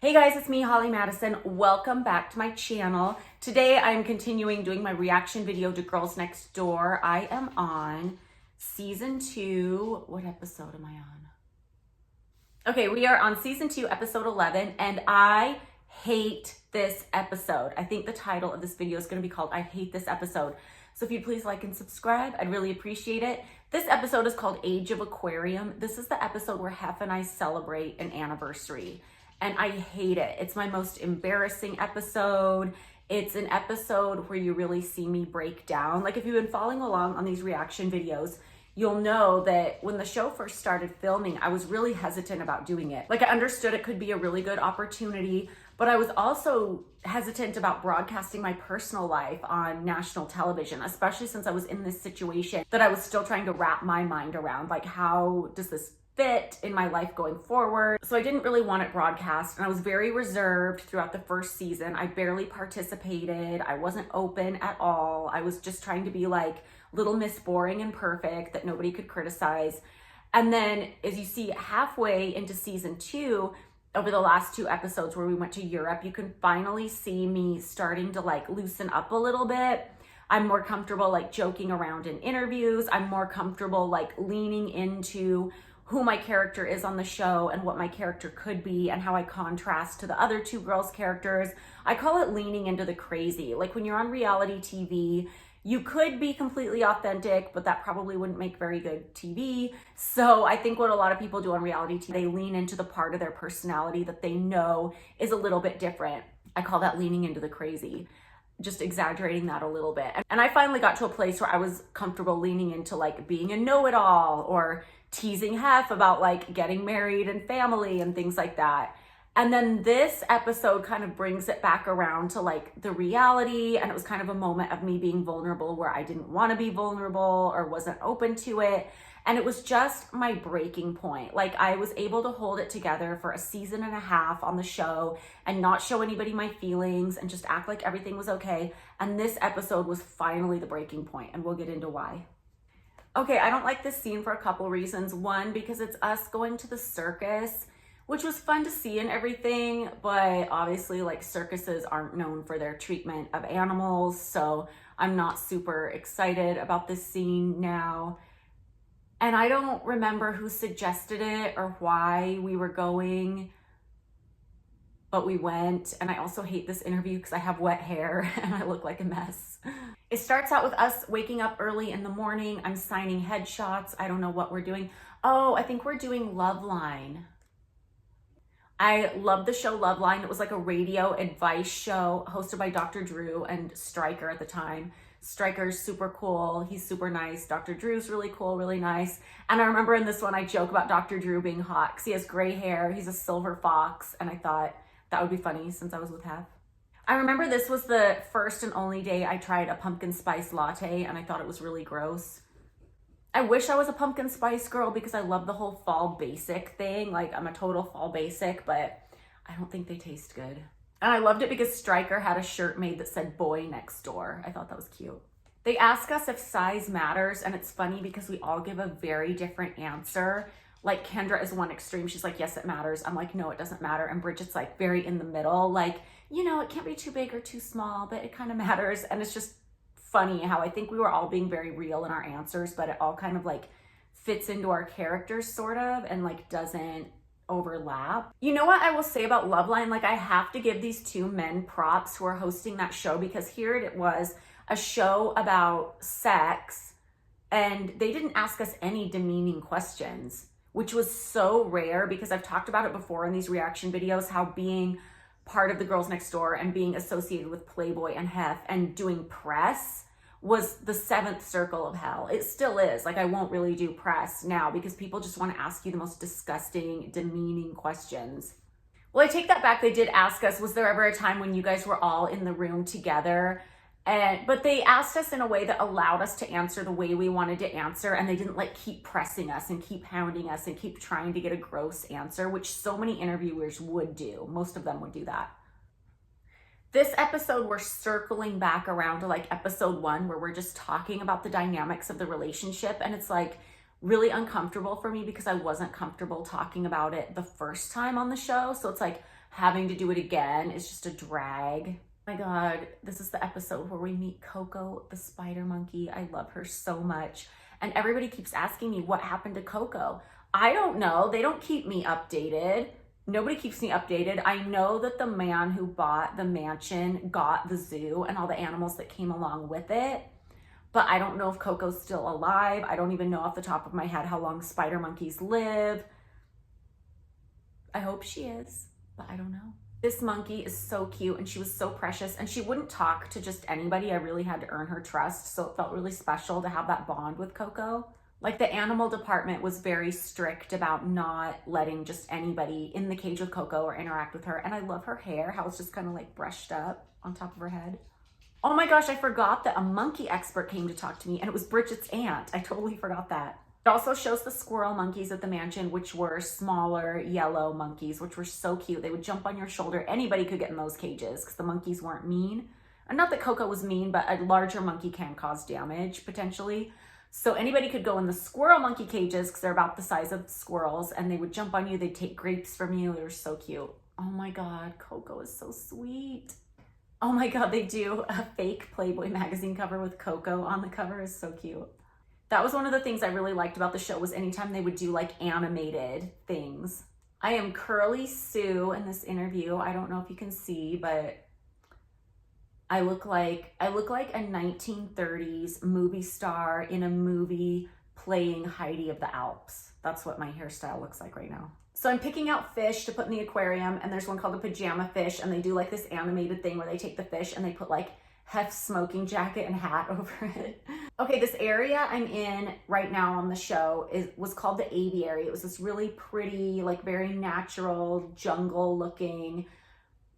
Hey guys, it's me, Holly Madison. Welcome back to my channel. Today I'm continuing doing my reaction video to Girls Next Door. I am on season 2. What episode am I on? Okay, we are on season 2, episode 11, and I hate this episode. I think the title of this video is going to be called I Hate This Episode. So if you'd please like and subscribe, I'd really appreciate it. This episode is called Age of Aquarium. This is the episode where Hef and I celebrate an anniversary. And I hate it. It's my most embarrassing episode. It's an episode where you really see me break down. Like if you've been following along on these reaction videos, you'll know that when the show first started filming, I was really hesitant about doing it. Like I understood it could be a really good opportunity, but I was also hesitant about broadcasting my personal life on national television, especially since I was in this situation that I was still trying to wrap my mind around. Like how does this fit in my life going forward? So I didn't really want it broadcast, and I was very reserved throughout the first season. I barely participated. I wasn't open at all. I was just trying to be like Little Miss Boring and perfect that nobody could criticize. And then as you see halfway into season 2, over the last 2 episodes where we went to Europe, you can finally see me starting to like loosen up a little bit. I'm more comfortable like joking around in interviews. I'm more comfortable like leaning into who my character is on the show and what my character could be and how I contrast to the other 2 girls' characters. I call it leaning into the crazy. Like when you're on reality TV, you could be completely authentic, but that probably wouldn't make very good TV. So I think what a lot of people do on reality TV, they lean into the part of their personality that they know is a little bit different. I call that leaning into the crazy. Just exaggerating that a little bit. And I finally got to a place where I was comfortable leaning into like being a know-it-all or teasing Hef about like getting married and family and things like that. And then this episode kind of brings it back around to like the reality, and it was kind of a moment of me being vulnerable where I didn't want to be vulnerable or wasn't open to it. And it was just my breaking point. Like I was able to hold it together for a season and a half on the show and not show anybody my feelings and just act like everything was okay. And this episode was finally the breaking point, and we'll get into why. Okay, I don't like this scene for a couple reasons. One, because it's us going to the circus, which was fun to see and everything, but obviously like circuses aren't known for their treatment of animals, so I'm not super excited about this scene now. And I don't remember who suggested it or why we were going, but we went. And I also hate this interview because I have wet hair and I look like a mess. It starts out with us waking up early in the morning. I'm signing headshots. I don't know what we're doing. Oh, I think we're doing Loveline. I love the show Loveline. It was like a radio advice show hosted by Dr. Drew and Stryker at the time. Stryker's super cool. He's super nice. Dr. Drew's really cool, really nice. And I remember in this one, I joke about Dr. Drew being hot because he has gray hair. He's a silver fox. And I thought that would be funny since I was with Hef. I remember this was the first and only day I tried a pumpkin spice latte, and I thought it was really gross. I wish I was a pumpkin spice girl because I love the whole fall basic thing. Like I'm a total fall basic, but I don't think they taste good. And I loved it because Stryker had a shirt made that said boy next door. I thought that was cute. They ask us if size matters, and it's funny because we all give a very different answer. Like Kendra is one extreme. She's like, yes, it matters. I'm like, no, it doesn't matter. And Bridget's like very in the middle. Like, you know, it can't be too big or too small, but it kind of matters. And it's just funny how I think we were all being very real in our answers, but it all kind of like fits into our characters sort of and like doesn't overlap. You know what I will say about Loveline? Like I have to give these 2 men props who are hosting that show, because here it was, a show about sex, and they didn't ask us any demeaning questions, which was so rare because I've talked about it before in these reaction videos, how being part of the Girls Next Door and being associated with Playboy and Hef and doing press was the 7th circle of hell. It still is. Like I won't really do press now because people just want to ask you the most disgusting, demeaning questions. Well, I take that back. They did ask us, was there ever a time when you guys were all in the room together? But they asked us in a way that allowed us to answer the way we wanted to answer, and they didn't like keep pressing us and keep hounding us and keep trying to get a gross answer, which so many interviewers would do. Most of them would do that. This episode, we're circling back around to like episode 1, where we're just talking about the dynamics of the relationship, and it's like really uncomfortable for me because I wasn't comfortable talking about it the first time on the show. So it's like, having to do it again is just a drag. Oh my God, this is the episode where we meet Coco, the spider monkey. I love her so much. And everybody keeps asking me what happened to Coco. I don't know. They don't keep me updated. Nobody keeps me updated. I know that the man who bought the mansion got the zoo and all the animals that came along with it. But I don't know if Coco's still alive. I don't even know off the top of my head how long spider monkeys live. I hope she is, but I don't know. This monkey is so cute and she was so precious and she wouldn't talk to just anybody. I really had to earn her trust. So it felt really special to have that bond with Coco. Like the animal department was very strict about not letting just anybody in the cage with Coco or interact with her. And I love her hair, how it's just kind of like brushed up on top of her head. Oh my gosh, I forgot that a monkey expert came to talk to me and it was Bridget's aunt. I totally forgot that. It also shows the squirrel monkeys at the mansion, which were smaller yellow monkeys, which were so cute. They would jump on your shoulder. Anybody could get in those cages because the monkeys weren't mean. And not that Coco was mean, but a larger monkey can cause damage potentially. So anybody could go in the squirrel monkey cages because they're about the size of squirrels and they would jump on you. They'd take grapes from you. They were so cute. Oh my God, Coco is so sweet. Oh my God, they do a fake Playboy magazine cover with Coco on the cover. Is so cute. That was one of the things I really liked about the show was anytime they would do like animated things. I am Curly Sue in this interview. I don't know if you can see, but I look like a 1930s movie star in a movie playing Heidi of the Alps. That's what my hairstyle looks like right now. So I'm picking out fish to put in the aquarium, and there's one called the pajama fish, and they do like this animated thing where they take the fish and they put like Hef's smoking jacket and hat over it. Okay, this area I'm in right now on the show was called the Aviary. It was this really pretty, like very natural, jungle looking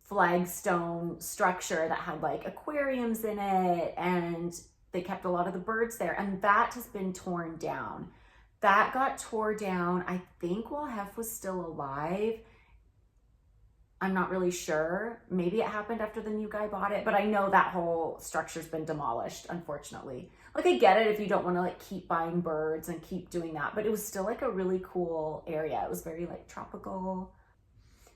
flagstone structure that had like aquariums in it, and they kept a lot of the birds there, and that has been torn down. That got tore down, I think, while Hef was still alive. I'm not really sure. Maybe it happened after the new guy bought it, but I know that whole structure's been demolished, unfortunately. Like, I get it if you don't want to like keep buying birds and keep doing that, but it was still like a really cool area. It was very like tropical.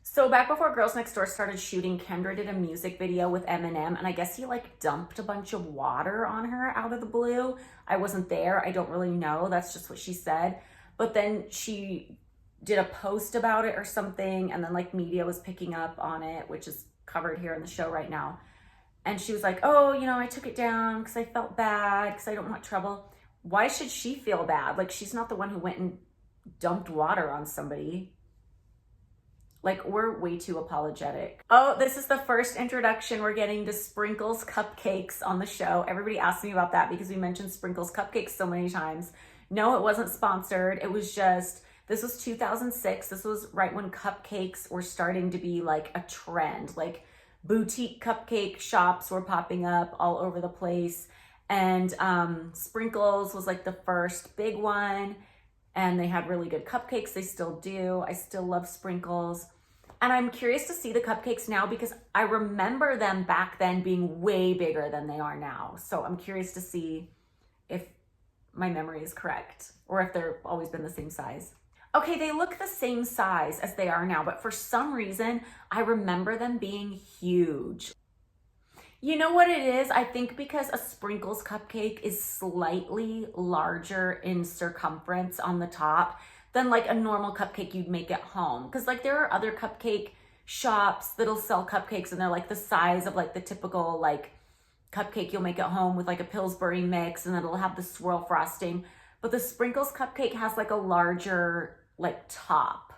So back before Girls Next Door started shooting, Kendra did a music video with Eminem, and I guess he like dumped a bunch of water on her out of the blue. I wasn't there. I don't really know. That's just what she said. But then she did a post about it or something, and then like media was picking up on it, which is covered here in the show right now. And she was like, oh, you know, I took it down because I felt bad because I don't want trouble. Why should she feel bad? Like, she's not the one who went and dumped water on somebody. Like, we're way too apologetic. Oh, this is the first introduction we're getting to Sprinkles Cupcakes on the show. Everybody asked me about that because we mentioned Sprinkles Cupcakes so many times. No, it wasn't sponsored. It was just, this was 2006. This was right when cupcakes were starting to be like a trend. Like, boutique cupcake shops were popping up all over the place. And Sprinkles was like the first big one. And they had really good cupcakes. They still do. I still love Sprinkles. And I'm curious to see the cupcakes now because I remember them back then being way bigger than they are now. So I'm curious to see if my memory is correct or if they've always been the same size. Okay, they look the same size as they are now, but for some reason, I remember them being huge. You know what it is? I think because a Sprinkles cupcake is slightly larger in circumference on the top than like a normal cupcake you'd make at home. Because like there are other cupcake shops that'll sell cupcakes and they're like the size of like the typical like cupcake you'll make at home with like a Pillsbury mix, and it'll have the swirl frosting. But the Sprinkles cupcake has like a larger like top.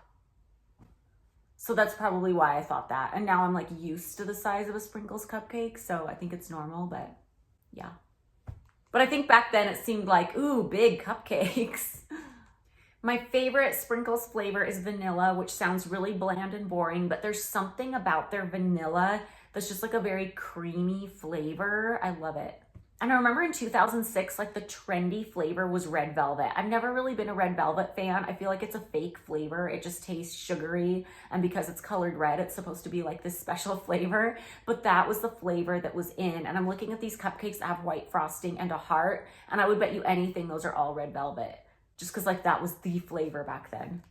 So that's probably why I thought that. And now I'm like used to the size of a Sprinkles cupcake. So I think it's normal, but yeah. But I think back then it seemed like, ooh, big cupcakes. My favorite Sprinkles flavor is vanilla, which sounds really bland and boring, but there's something about their vanilla that's just like a very creamy flavor. I love it. And I remember in 2006, like the trendy flavor was red velvet. I've never really been a red velvet fan. I feel like it's a fake flavor. It just tastes sugary. And because it's colored red, it's supposed to be like this special flavor. But that was the flavor that was in. And I'm looking at these cupcakes that have white frosting and a heart. And I would bet you anything those are all red velvet. Just because like that was the flavor back then.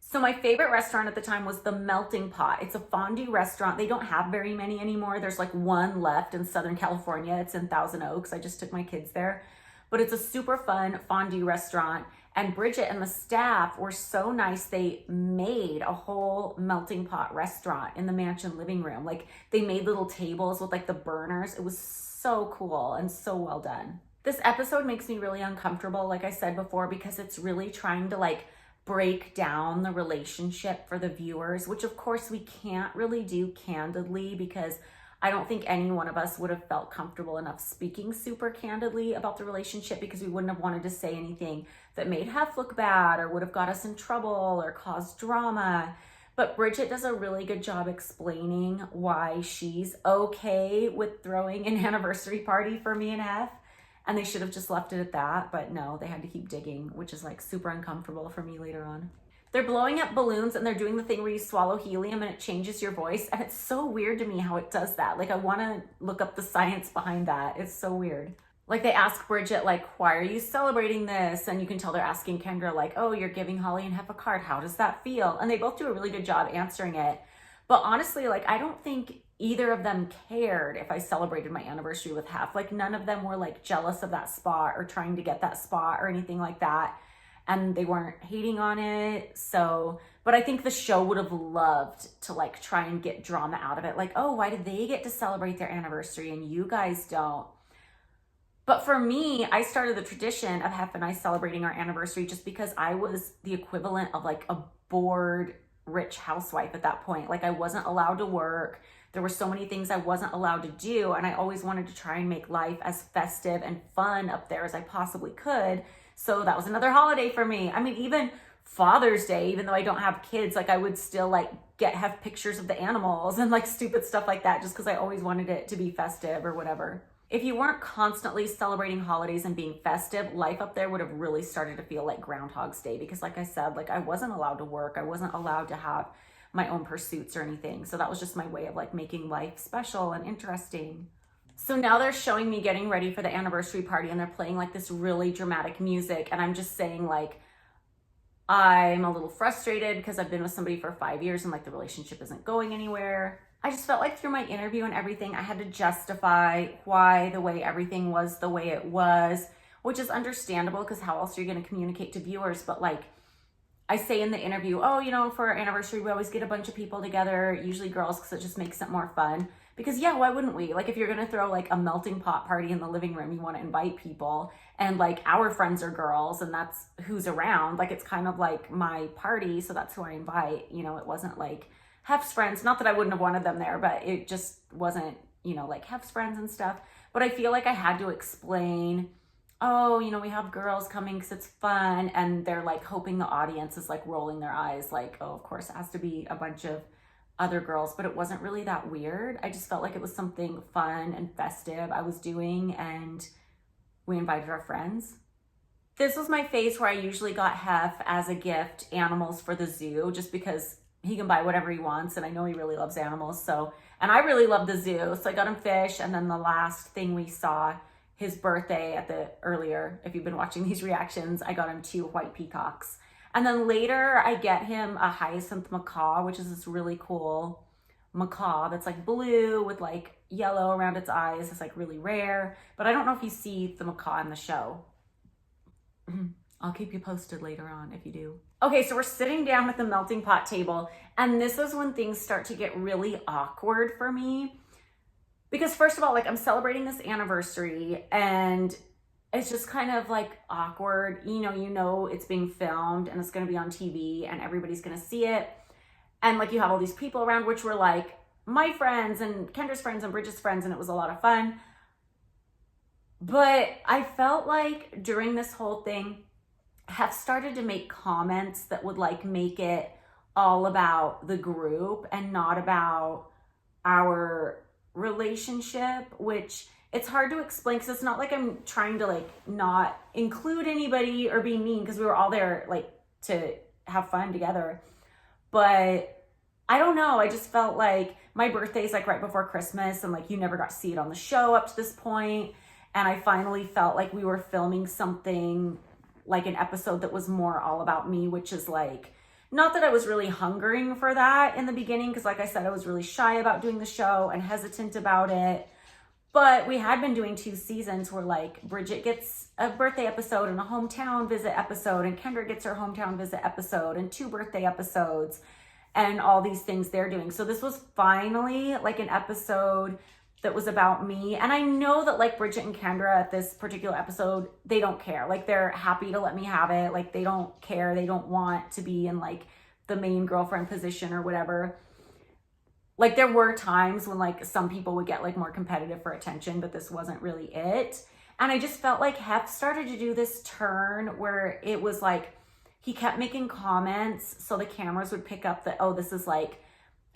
So my favorite restaurant at the time was the Melting Pot. It's a fondue restaurant. They don't have very many anymore. There's like one left in Southern California. It's in Thousand Oaks. I just took my kids there. But it's a super fun fondue restaurant. And Bridget and the staff were so nice. They made a whole Melting Pot restaurant in the mansion living room. Like they made little tables with like the burners. It was so cool and so well done. This episode makes me really uncomfortable, like I said before, because it's really trying to like break down the relationship for the viewers, which of course we can't really do candidly, because I don't think any one of us would have felt comfortable enough speaking super candidly about the relationship, because we wouldn't have wanted to say anything that made Hef look bad or would have got us in trouble or caused drama. But Bridget does a really good job explaining why she's okay with throwing an anniversary party for me and Hef. And they should have just left it at that, but no, they had to keep digging, which is like super uncomfortable for me later on. They're blowing up balloons and they're doing the thing where you swallow helium and it changes your voice. And it's so weird to me how it does that. Like I want to look up the science behind that. It's so weird. Like they ask Bridget, like, why are you celebrating this? And you can tell they're asking Kendra, like, oh, you're giving Holly and Hef a card. How does that feel? And they both do a really good job answering it. But honestly, like, I don't think either of them cared if I celebrated my anniversary with Hef. Like none of them were like jealous of that spot or trying to get that spot or anything like that. And they weren't hating on it. So, but I think the show would have loved to like try and get drama out of it. Like, oh, why did they get to celebrate their anniversary and you guys don't? But for me, I started the tradition of Hef and I celebrating our anniversary just because I was the equivalent of like a bored rich housewife at that point. Like I wasn't allowed to work. There were so many things I wasn't allowed to do. And I always wanted to try and make life as festive and fun up there as I possibly could. So that was another holiday for me. I mean, even Father's Day, even though I don't have kids, like I would still like have pictures of the animals and like stupid stuff like that, just because I always wanted it to be festive or whatever. If you weren't constantly celebrating holidays and being festive, life up there would have really started to feel like Groundhog's Day, because like I said, like I wasn't allowed to work. I wasn't allowed to have my own pursuits or anything. So that was just my way of like making life special and interesting. So now they're showing me getting ready for the anniversary party and they're playing like this really dramatic music. And I'm just saying like, I'm a little frustrated because I've been with somebody for 5 years and like the relationship isn't going anywhere. I just felt like through my interview and everything, I had to justify why the way everything was the way it was, which is understandable because how else are you going to communicate to viewers? But like I say in the interview, oh, you know, for our anniversary, we always get a bunch of people together, usually girls, because it just makes it more fun. Because yeah, why wouldn't we? Like if you're going to throw like a melting pot party in the living room, you want to invite people, and like our friends are girls and that's who's around. Like it's kind of like my party. So that's who I invite. You know, it wasn't like Hef's friends. Not that I wouldn't have wanted them there, but it just wasn't, you know, like Hef's friends and stuff. But I feel like I had to explain, oh, you know, we have girls coming because it's fun. And they're like hoping the audience is like rolling their eyes like, oh, of course it has to be a bunch of other girls. But it wasn't really that weird. I just felt like it was something fun and festive I was doing, and we invited our friends. This was my phase where I usually got Hef as a gift animals for the zoo, just because he can buy whatever he wants, and I know he really loves animals. So, and I really love the zoo, so I got him fish. And then the last thing we saw, his birthday at the earlier, if you've been watching these reactions, I got him 2 white peacocks. And then later I get him a hyacinth macaw, which is this really cool macaw that's like blue with like yellow around its eyes. It's like really rare, but I don't know if you see the macaw in the show. I'll keep you posted later on if you do. Okay, so we're sitting down at the melting pot table, and this is when things start to get really awkward for me. Because first of all, like I'm celebrating this anniversary and it's just kind of like awkward. You know, it's being filmed and it's going to be on TV and everybody's going to see it. And like you have all these people around, which were like my friends and Kendra's friends and Bridget's friends, and it was a lot of fun. But I felt like during this whole thing, Hef started to make comments that would like make it all about the group and not about our relationship, which it's hard to explain because it's not like I'm trying to like not include anybody or be mean, because we were all there like to have fun together. But I don't know, I just felt like my birthday's like right before Christmas, and like you never got to see it on the show up to this point. And I finally felt like we were filming something like an episode that was more all about me, which is like Not that I was really hungering for that in the beginning, because like I said, I was really shy about doing the show and hesitant about it. But we had been doing 2 seasons where like Bridget gets a birthday episode and a hometown visit episode, and Kendra gets her hometown visit episode and 2 birthday episodes and all these things they're doing. So this was finally like an episode that was about me. And I know that like Bridget and Kendra at this particular episode, they don't care. Like they're happy to let me have it. Like they don't care. They don't want to be in like the main girlfriend position or whatever. Like there were times when like some people would get like more competitive for attention, but this wasn't really it. And I just felt like Hef started to do this turn where it was like, he kept making comments so the cameras would pick up that, oh, this is like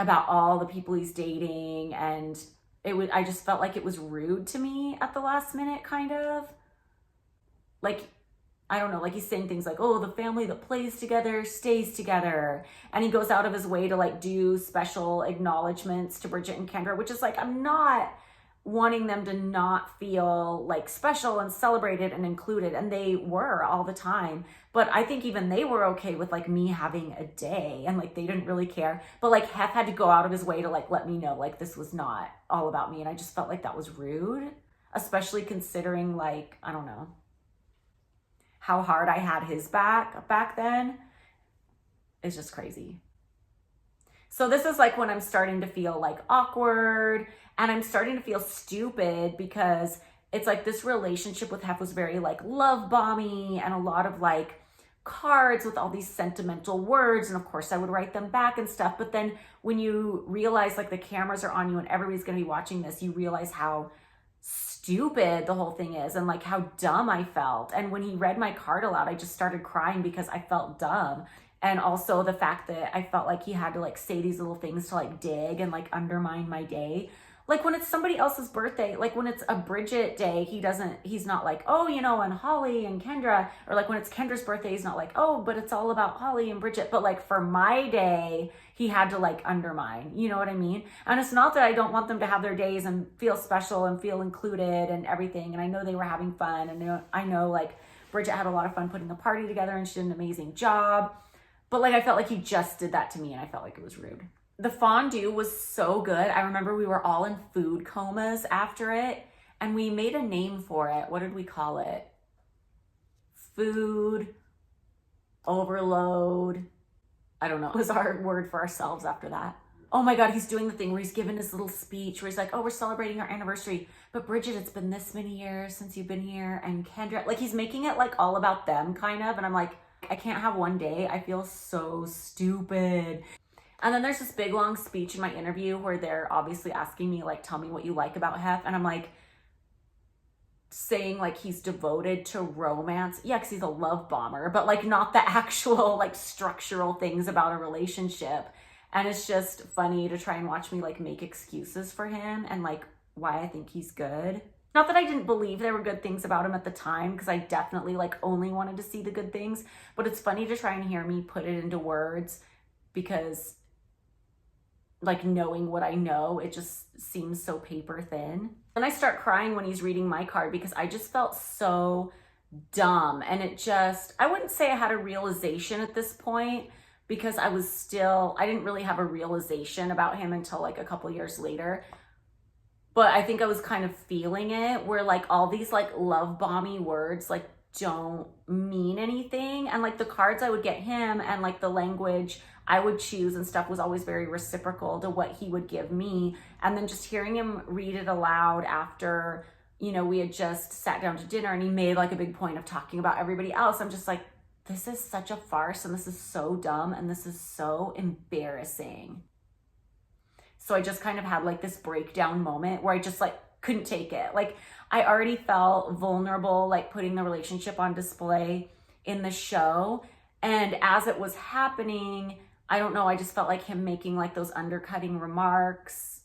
about all the people he's dating. And I just felt like it was rude to me at the last minute, kind of. Like, I don't know, like he's saying things like, oh, the family that plays together stays together. And he goes out of his way to like do special acknowledgements to Bridget and Kendra, which is like, I'm not wanting them to not feel like special and celebrated and included. And they were all the time. But I think even they were okay with like me having a day, and like they didn't really care. But like Hef had to go out of his way to like let me know like this was not all about me. And I just felt like that was rude, especially considering like, I don't know, how hard I had his back then. It's just crazy. So this is like when I'm starting to feel like awkward, and I'm starting to feel stupid, because it's like this relationship with Hef was very like love bomby and a lot of like cards with all these sentimental words. And of course I would write them back and stuff. But then when you realize like the cameras are on you and everybody's going to be watching this, you realize how stupid the whole thing is and like how dumb I felt. And when he read my card aloud, I just started crying because I felt dumb. And also the fact that I felt like he had to like say these little things to like dig and like undermine my day. Like when it's somebody else's birthday, like when it's a Bridget day, he's not like, oh, you know, and Holly and Kendra, or like when it's Kendra's birthday, he's not like, oh, but it's all about Holly and Bridget. But like for my day, he had to like undermine, you know what I mean? And it's not that I don't want them to have their days and feel special and feel included and everything. And I know they were having fun. And I know like Bridget had a lot of fun putting the party together and she did an amazing job. But like I felt like he just did that to me, and I felt like it was rude. The fondue was so good. I remember we were all in food comas after it, and we made a name for it. What did we call it? Food overload. I don't know. It was our word for ourselves after that. Oh my God, he's doing the thing where he's giving his little speech where he's like, oh, we're celebrating our anniversary. But Bridget, it's been this many years since you've been here. And Kendra, like he's making it like all about them kind of. And I'm like, I can't have one day. I feel so stupid. And then there's this big long speech in my interview where they're obviously asking me like, tell me what you like about Hef. And I'm like saying like he's devoted to romance. Yeah, because he's a love bomber, but like not the actual like structural things about a relationship. And it's just funny to try and watch me like make excuses for him and like why I think he's good. Not that I didn't believe there were good things about him at the time, because I definitely like only wanted to see the good things. But it's funny to try and hear me put it into words, because like knowing what I know, it just seems so paper thin. And I start crying when he's reading my card because I just felt so dumb. And it just, I wouldn't say I had a realization at this point, because I didn't really have a realization about him until like a couple years later. But I think I was kind of feeling it, where like all these like love bomby words like don't mean anything. And like the cards I would get him and like the language I would choose and stuff was always very reciprocal to what he would give me. And then just hearing him read it aloud after, you know, we had just sat down to dinner and he made like a big point of talking about everybody else. I'm just like, this is such a farce, and this is so dumb, and this is so embarrassing. So I just kind of had like this breakdown moment where I just like couldn't take it. Like I already felt vulnerable, like putting the relationship on display in the show. And as it was happening, I don't know, I just felt like him making like those undercutting remarks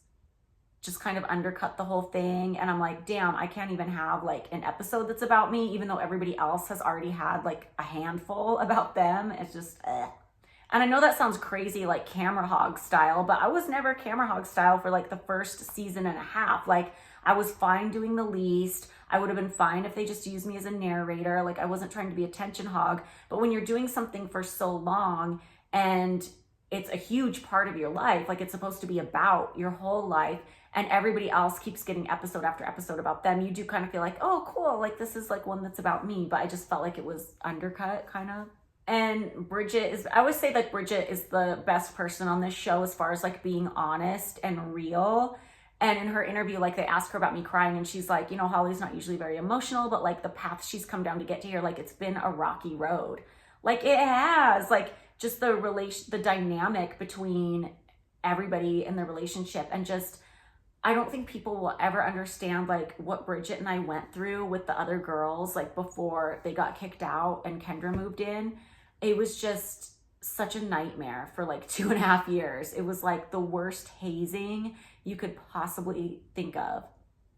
just kind of undercut the whole thing. And I'm like, damn, I can't even have like an episode that's about me, even though everybody else has already had like a handful about them. It's just, ugh. And I know that sounds crazy, like camera hog style, but I was never camera hog style for like the first season and a half. Like I was fine doing the least. I would have been fine if they just used me as a narrator. Like I wasn't trying to be attention hog. But when you're doing something for so long and it's a huge part of your life. Like, it's supposed to be about your whole life, and everybody else keeps getting episode after episode about them. You do kind of feel like, oh, cool, like this is like one that's about me, but I just felt like it was undercut kind of. And Bridget is, I always say that Bridget is the best person on this show as far as like being honest and real. And in her interview, like they asked her about me crying, and she's like, you know, Holly's not usually very emotional, but like the path she's come down to get to here, like it's been a rocky road. Like it has, like just the dynamic between everybody in the relationship, and just, I don't think people will ever understand like what Bridget and I went through with the other girls, like before they got kicked out and Kendra moved in. It was just such a nightmare for like 2.5 years. It was like the worst hazing you could possibly think of.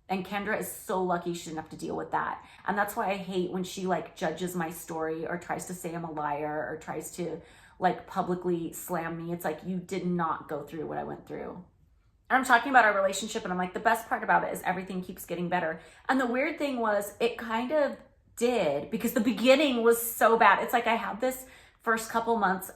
And Kendra is so lucky she didn't have to deal with that. And that's why I hate when she like judges my story or tries to say I'm a liar or tries to like publicly slam me. It's like, you did not go through what I went through. And I'm talking about our relationship, and I'm like, the best part about it is everything keeps getting better. And the weird thing was, it kind of did, because the beginning was so bad. It's like I had this first couple months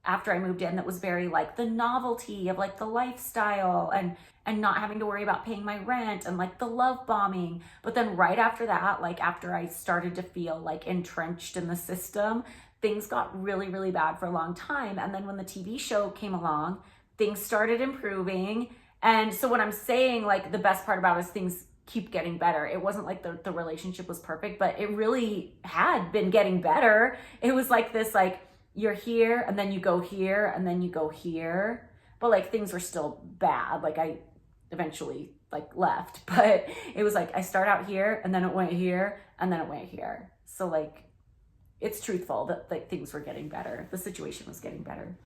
after I moved in that was very like the novelty of like the lifestyle and not having to worry about paying my rent and like the love bombing. But then right after that, like after I started to feel like entrenched in the system, things got really, really bad for a long time. And then when the TV show came along, things started improving. And so what I'm saying, like the best part about it is things keep getting better. It wasn't like the relationship was perfect, but it really had been getting better. It was like this, like you're here and then you go here and then you go here. But like things were still bad. Like I eventually like left, but it was like I start out here and then it went here and then it went here. So like it's truthful that like things were getting better. The situation was getting better.